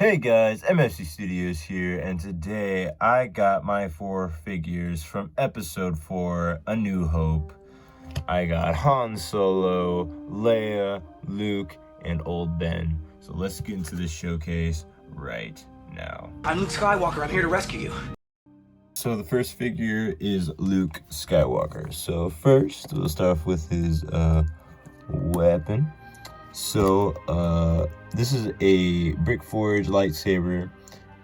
Hey guys, MFC Studios here, and today I got my 4 figures from episode 4, A New Hope. I got Han Solo, Leia, Luke, and Old Ben. So let's get into this showcase right now. I'm Luke Skywalker, I'm here to rescue you. So the first figure is Luke Skywalker. So first, we'll start off with his weapon. So this is a brick forged lightsaber,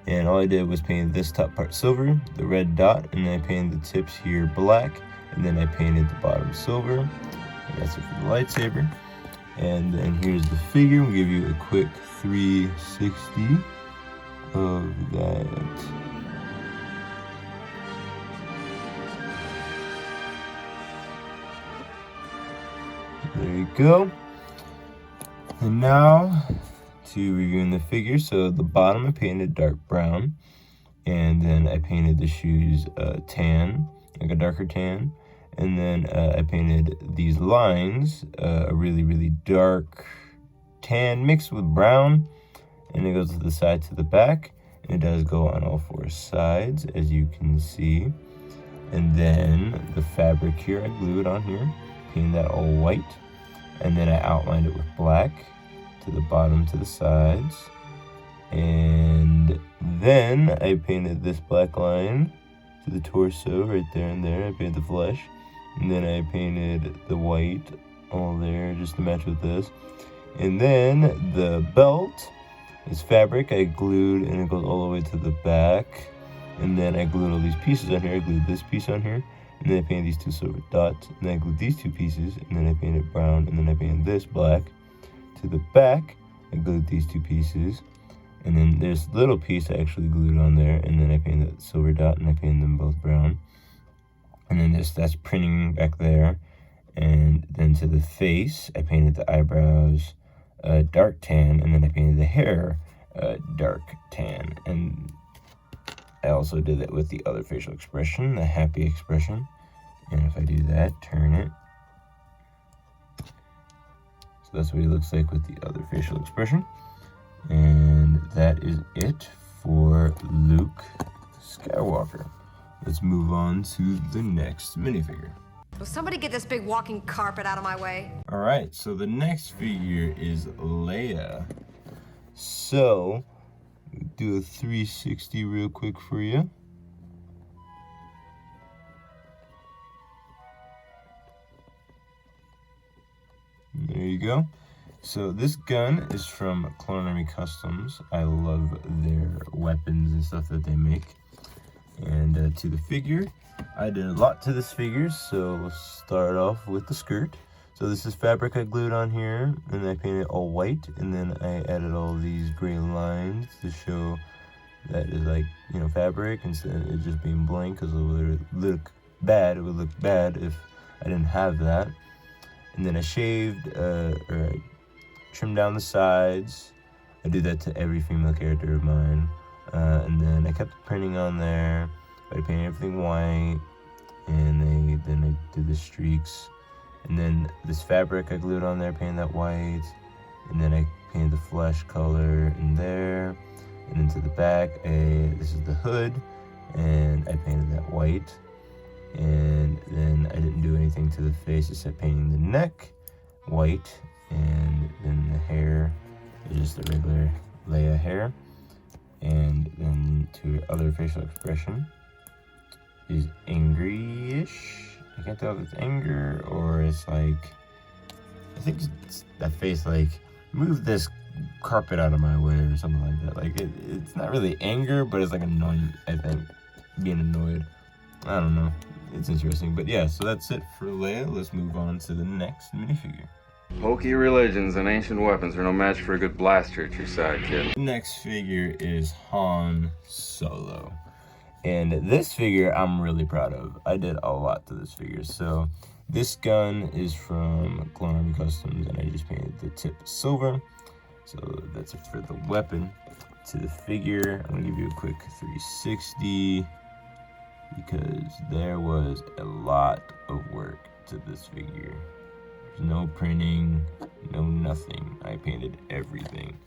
and all I did was paint this top part silver, the red dot, and then I painted the tips here black, and then I painted the bottom silver. And that's it for the lightsaber. And then here's the figure. We'll give you a quick 360 of that. There you go. And now to reviewing the figure. So the bottom I painted dark brown, and then I painted the shoes tan, like a darker tan, and then I painted these lines a really dark tan mixed with brown, and it goes to the side to the back, and it does go on all 4 sides, as you can see. And then the fabric here, I glued on here, painted that all white, and then I outlined it with black to the bottom, to the sides, and then I painted this black line to the torso right there and there. I painted the flesh, and then I painted the white all there just to match with this. And then the belt is fabric I glued, and it goes all the way to the back. And then I glued all these pieces on here. I glued this piece on here, and then I painted these 2 silver dots, and then I glued these 2 pieces, and then I painted brown, and then I painted this black. To the back, I glued these 2 pieces, and then there's a little piece I actually glued on there, and then I painted the silver dot, and I painted them both brown. And then that's printing back there. And then to the face, I painted the eyebrows dark tan, and then I painted the hair dark tan. And I also did that with the other facial expression, the happy expression. And if I do that, turn it. So that's what he looks like with the other facial expression. And that is it for Luke Skywalker. Let's move on to the next minifigure. Will somebody get this big walking carpet out of my way? Alright, so the next figure is Leia. So, do a 360 real quick for you. There you go. So this gun is from Clone Army Customs. I love their weapons and stuff that they make. And to the figure, I did a lot to this figure, so we'll start off with the skirt. So this is fabric I glued on here, and I painted it all white, and then I added all these gray lines to show that is like, you know, fabric, instead of it just being blank, because it would look bad. It would look bad if I didn't have that. And then I shaved, or I trimmed down the sides. I do that to every female character of mine. And then I kept the printing on there. I painted everything white, and then I did the streaks. And then this fabric I glued on there, painted that white. And then I painted the flesh color in there. And then to the back, this is the hood, and I painted that white. And then I didn't do anything to the face except painting the neck white, and then the hair is just the regular Leia hair. And then to her other facial expression is angry-ish. I can't tell if it's anger or it's like, I think it's that face like, move this carpet out of my way or something like that. Like it's not really anger, but it's like annoying, I think, being annoyed. I don't know. It's interesting. But yeah, so that's it for Leia. Let's move on to the next minifigure. Hokey religions and ancient weapons are no match for a good blaster at your side, kid. The next figure is Han Solo. And this figure I'm really proud of. I did a lot to this figure. So this gun is from Clone Army Customs, and I just painted the tip silver. So that's it for the weapon. To the figure, I'm gonna give you a quick 360 because there was a lot of work to this figure. There's no printing, no nothing. I painted everything.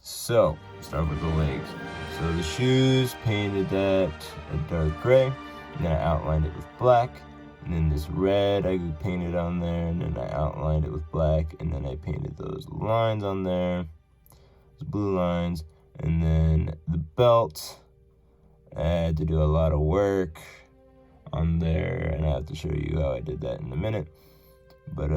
So, start with the legs. So the shoes, painted that a dark gray, and then I outlined it with black. And then this red I painted on there, and then I outlined it with black, and then I painted those lines on there, those blue lines. And then the belt, I had to do a lot of work on there, and I have to show you how I did that in a minute. But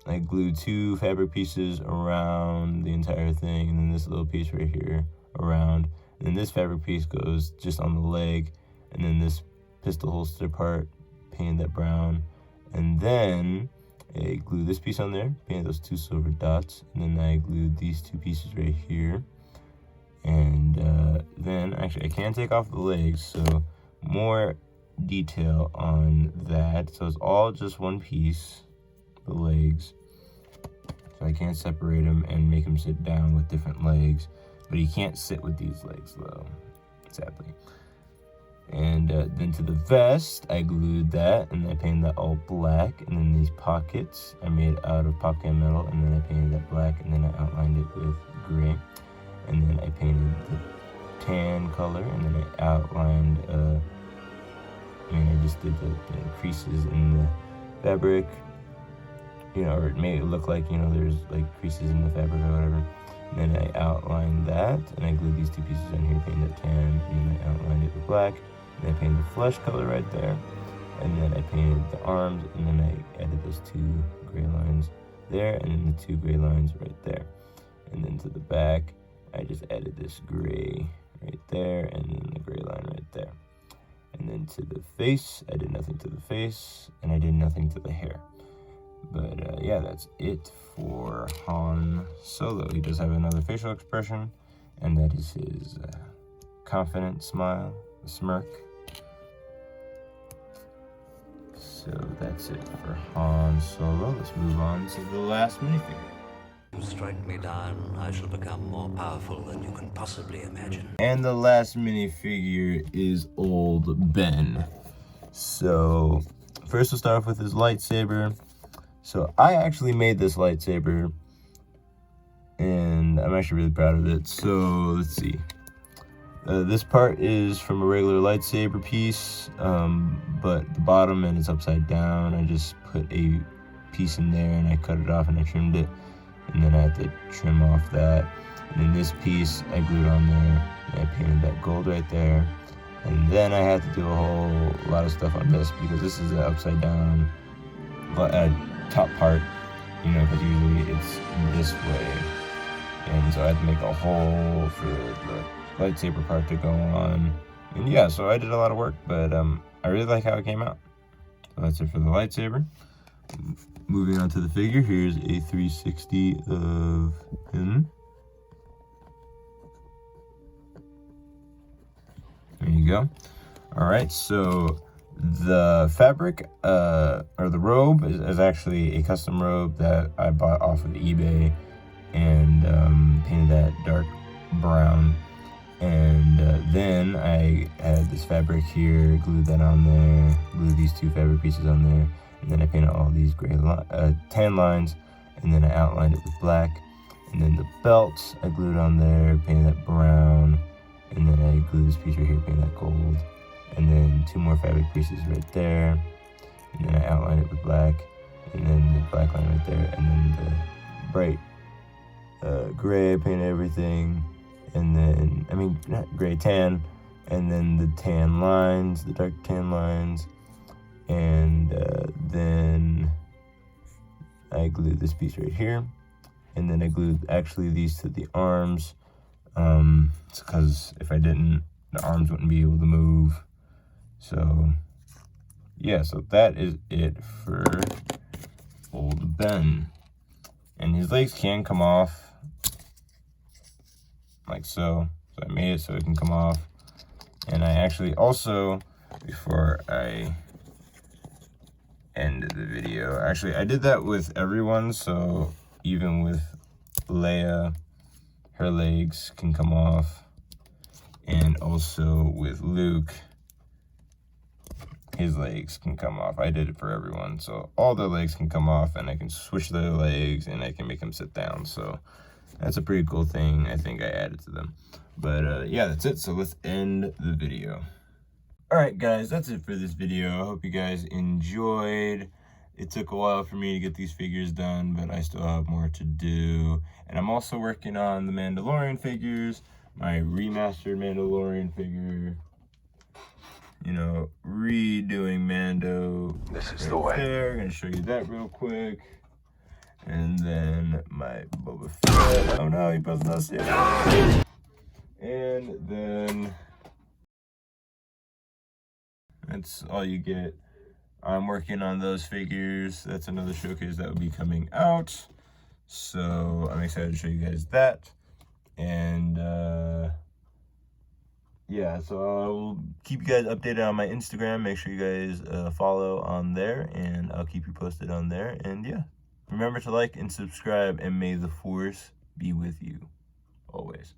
I glued 2 fabric pieces around the entire thing, and then this little piece right here around. And then this fabric piece goes just on the leg, and then this pistol holster part, painted that brown. And then I glued this piece on there, painted those 2 silver dots, and then I glued these 2 pieces right here. And then, actually, I can take off the legs, so more detail on that. So it's all just one piece, the legs. So I can't separate them and make him sit down with different legs. But he can't sit with these legs, though, sadly. And then to the vest, I glued that, and I painted that all black. And then these pockets I made out of popcan metal, and then I painted that black, and then I outlined it with gray. And then I painted the tan color, and then I outlined, I just did the creases in the fabric, or it made it look like, there's like creases in the fabric or whatever. And then I outlined that, and I glued these 2 pieces on here, painted that tan, and then I outlined it with black. And I painted the flesh color right there, and then I painted the arms, and then I added those 2 gray lines there, and then the 2 gray lines right there. And then to the back, I just added this gray right there, and then the gray line right there. And then to the face, I did nothing to the face, and I did nothing to the hair. But yeah, that's it for Han Solo. He does have another facial expression, and that is his confident smile, a smirk. So that's it for Han Solo. Let's move on to the last minifigure. Strike me down, I shall become more powerful than you can possibly imagine. And the last minifigure is Old Ben. So first we'll start off with his lightsaber. So I actually made this lightsaber, and I'm actually really proud of it. So let's see. This part is from a regular lightsaber piece, but the bottom end is upside down. I just put a piece in there, and I cut it off, and I trimmed it. And then I had to trim off that. And then this piece I glued on there, and I painted that gold right there. And then I had to do a whole lot of stuff on this, because this is the upside down top part, because usually it's this way. And so I had to make a hole for the lightsaber part to go on. And yeah, so I did a lot of work, but I really like how it came out. So that's it for the lightsaber. Moving on to the figure, here's a 360 of him. There you go. All right, so the fabric, or the robe, is actually a custom robe that I bought off of eBay, and painted that dark brown. And then I had this fabric here, glued that on there, glued these 2 fabric pieces on there. And then I painted all these gray tan lines, and then I outlined it with black. And then the belt I glued on there, painted that brown, and then I glued this piece right here, painted that gold. And then 2 more fabric pieces right there, and then I outlined it with black, and then the black line right there, and then the bright gray, I painted everything, and then, not gray, tan, and then the tan lines, the dark tan lines. And then I glued this piece right here, and then I glued actually these to the arms, because if I didn't, the arms wouldn't be able to move. So yeah, so that is it for Old Ben. And his legs can come off like so. So I made it so it can come off. And I actually also, before I end the video, actually I did that with everyone, so even with Leia, her legs can come off, and also with Luke, his legs can come off. I did it for everyone, so all their legs can come off, and I can switch their legs, and I can make them sit down. So That's a pretty cool thing I think I added to them. But yeah, that's it. So let's end the video. Alright guys, that's it for this video. I hope you guys enjoyed. It took a while for me to get these figures done, but I still have more to do. And I'm also working on the Mandalorian figures, my remastered Mandalorian figure. You know, redoing Mando. This is the way. There, I'm gonna show you that real quick. And then my Boba Fett. Oh no, he does not see it. And then that's all you get. I'm working on those figures. That's another showcase that will be coming out. So I'm excited to show you guys that. And yeah, so I'll keep you guys updated on my Instagram. Make sure you guys follow on there, and I'll keep you posted on there. And yeah, remember to like and subscribe, and may the Force be with you always.